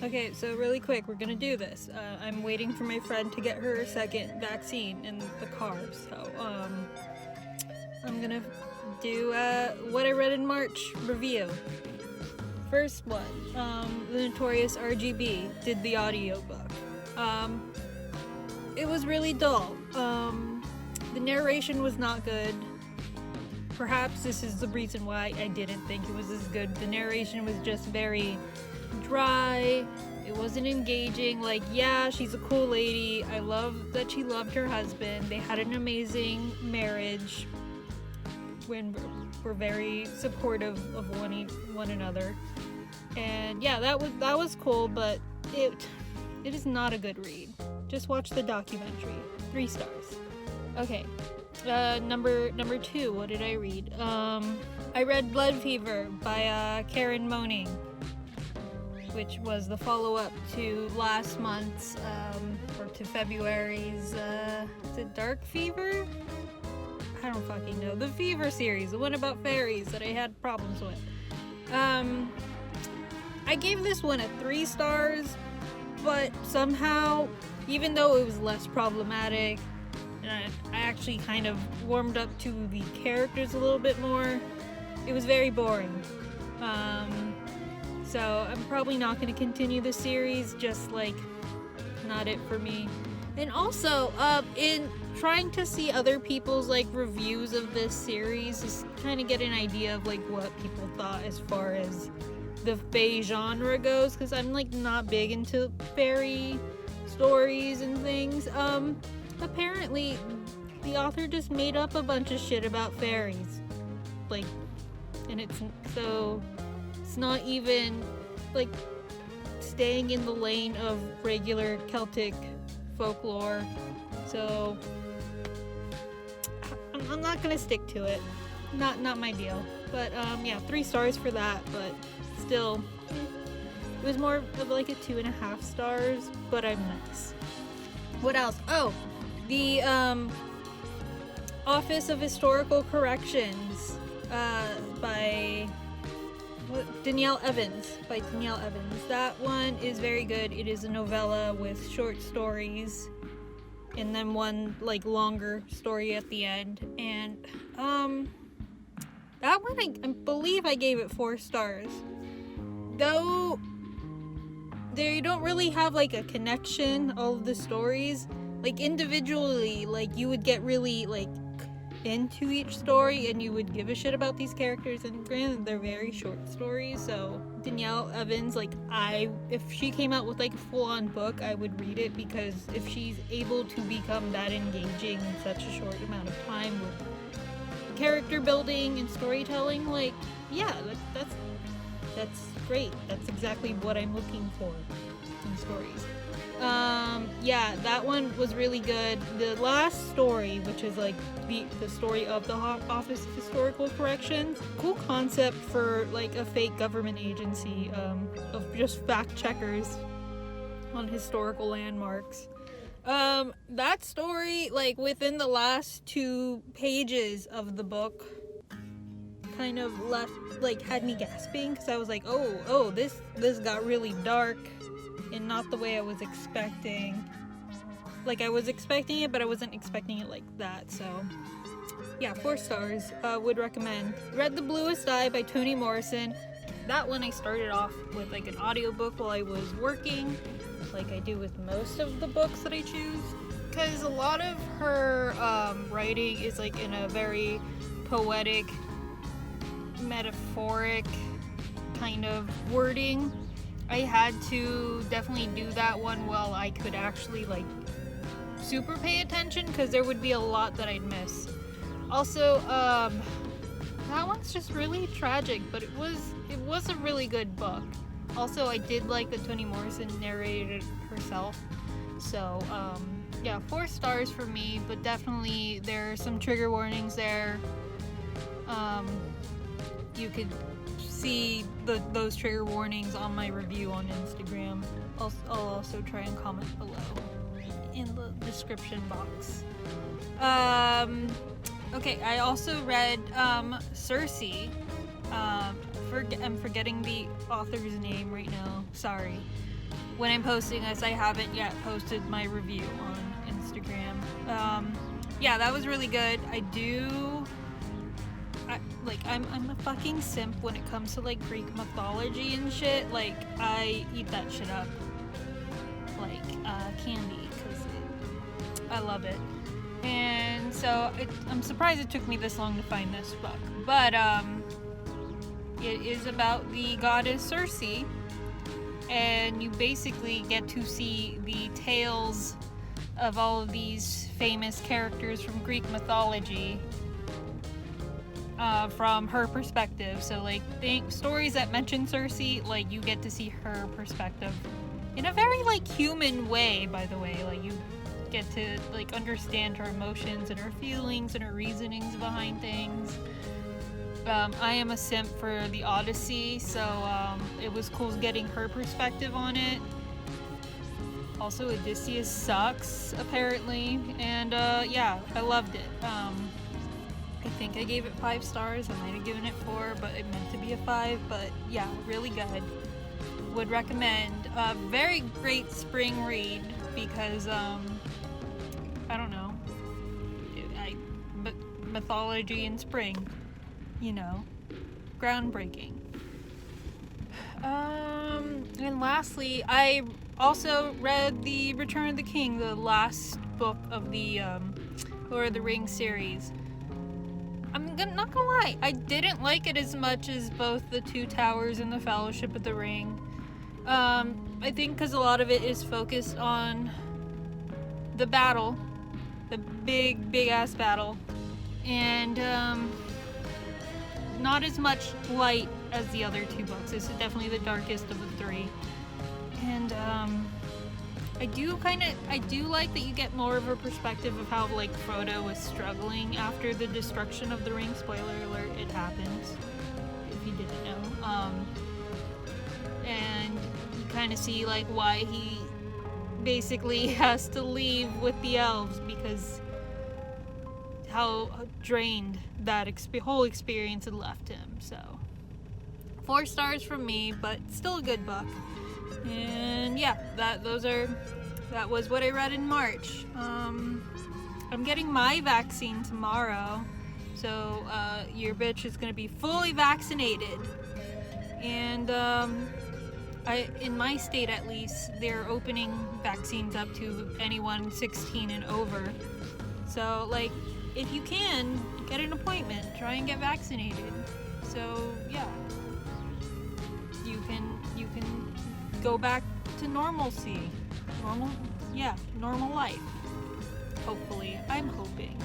Okay, so really quick, we're gonna do this. I'm waiting for my friend to get her second vaccine in the car, so I'm gonna do what I read in March review. First one, the Notorious RGB did the audiobook. It was really dull. The narration was not good. Perhaps this is the reason why I didn't think it was as good. The narration was just very dry. It wasn't engaging. Like, yeah, she's a cool lady. I love that she loved her husband. They had an amazing marriage. When we're very supportive of one another. And yeah, that was cool, but it is not a good read. Just watch the documentary. 3 stars. Okay. Number 2, what did I read? I read Blood Fever by Karen Moning, which was the follow-up to last month's, or to February's, is it Dark Fever? I don't fucking know. The Fever series, the one about fairies that I had problems with. I gave this one a 3 stars, but somehow, even though it was less problematic, and I actually kind of warmed up to the characters a little bit more, it was very boring. So I'm probably not going to continue the series, just like, not it for me. And also, in trying to see other people's like reviews of this series, just kind of get an idea of like what people thought as far as the fae genre goes, because I'm like not big into fairy stories and things. Apparently the author just made up a bunch of shit about fairies, like, and it's not even like staying in the lane of regular Celtic folklore. So I'm not gonna stick to it. Not my deal. But yeah, 3 stars for that, but still it was more of like a 2.5 stars, but I'm nice. What else? Oh, the Office of Historical Corrections by Danielle Evans. That one is very good. It is a novella with short stories and then one like longer story at the end. And that one I believe I gave it 4 stars. Though they don't really have like a connection, all of the stories. Like individually, like you would get really like into each story and you would give a shit about these characters, and granted they're very short stories, so Danielle Evans, like if she came out with like a full-on book, I would read it, because if she's able to become that engaging in such a short amount of time with character building and storytelling, like yeah, that's great. That's exactly what I'm looking for in stories. Yeah, that one was really good. The last story, which is like the story of the Office of Historical Corrections, cool concept for like a fake government agency of just fact checkers on historical landmarks. That story, like within the last 2 pages of the book, kind of had me gasping, because I was like, oh, this got really dark. And not the way I was expecting. Like, I was expecting it, but I wasn't expecting it like that. So, yeah, 4 stars. Would recommend. Read The Bluest Eye by Toni Morrison. That one I started off with, like, an audiobook while I was working, like I do with most of the books that I choose. Because a lot of her writing is, like, in a very poetic, metaphoric kind of wording. I had to definitely do that one while I could actually like super pay attention, because there would be a lot that I'd miss. Also, that one's just really tragic, but it was a really good book. Also, I did like that Toni Morrison narrated it herself. So, yeah, 4 stars for me, but definitely there are some trigger warnings there. You could see those trigger warnings on my review on Instagram. I'll also try and comment below in the description box. Okay, I also read Circe. I'm forgetting the author's name right now. Sorry. when I'm posting this, I haven't yet posted my review on Instagram. Yeah, that was really good. I'm a fucking simp when it comes to like Greek mythology and shit. Like, I eat that shit up like candy, because I love it. And so I'm surprised it took me this long to find this book, but it is about the goddess Circe, and you basically get to see the tales of all of these famous characters from Greek mythology from her perspective. So like stories that mention Circe, like you get to see her perspective in a very like human way, by the way. Like you get to like understand her emotions and her feelings and her reasonings behind things. I am a simp for the Odyssey, so it was cool getting her perspective on it. Also, Odysseus sucks, apparently, and yeah, I loved it. I think I gave it 5 stars. I might have given it 4, but it meant to be a 5. But yeah, really good. Would recommend. Very great spring read, because I don't know, mythology in spring, you know, groundbreaking. And lastly, I also read The Return of the King, the last book of the Lord of the Rings series. I'm not gonna lie, I didn't like it as much as both The Two Towers and The Fellowship of the Ring. I think because a lot of it is focused on the battle, the big ass battle, and not as much light as the other 2 books. This is definitely the darkest of the 3. And I do like that you get more of a perspective of how like Frodo was struggling after the destruction of the ring. Spoiler alert, it happens, if you didn't know. And you kind of see like why he basically has to leave with the elves, because how drained that whole experience had left him. So 4 stars from me, but still a good book. And yeah, that was what I read in March. I'm getting my vaccine tomorrow, so your bitch is gonna be fully vaccinated. And in my state at least, they're opening vaccines up to anyone 16 and over. So like, if you can, get an appointment, try and get vaccinated. So yeah, you can go back to normalcy, normal life. Hopefully, I'm hoping.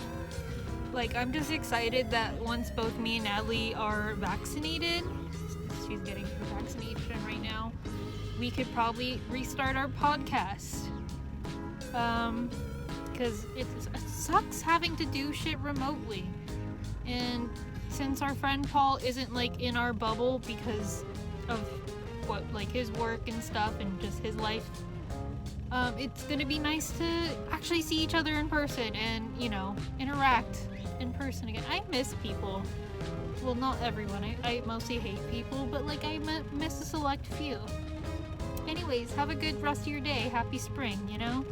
Like, I'm just excited that once both me and Natalie are vaccinated, she's getting her vaccination right now, we could probably restart our podcast. Because it sucks having to do shit remotely. And since our friend Paul isn't like in our bubble because of what, like his work and stuff and just his life, it's gonna be nice to actually see each other in person and, you know, interact in person again. I miss people. Well, not everyone. I mostly hate people, but like I miss a select few. Anyways, have a good rest of your day. Happy spring, you know?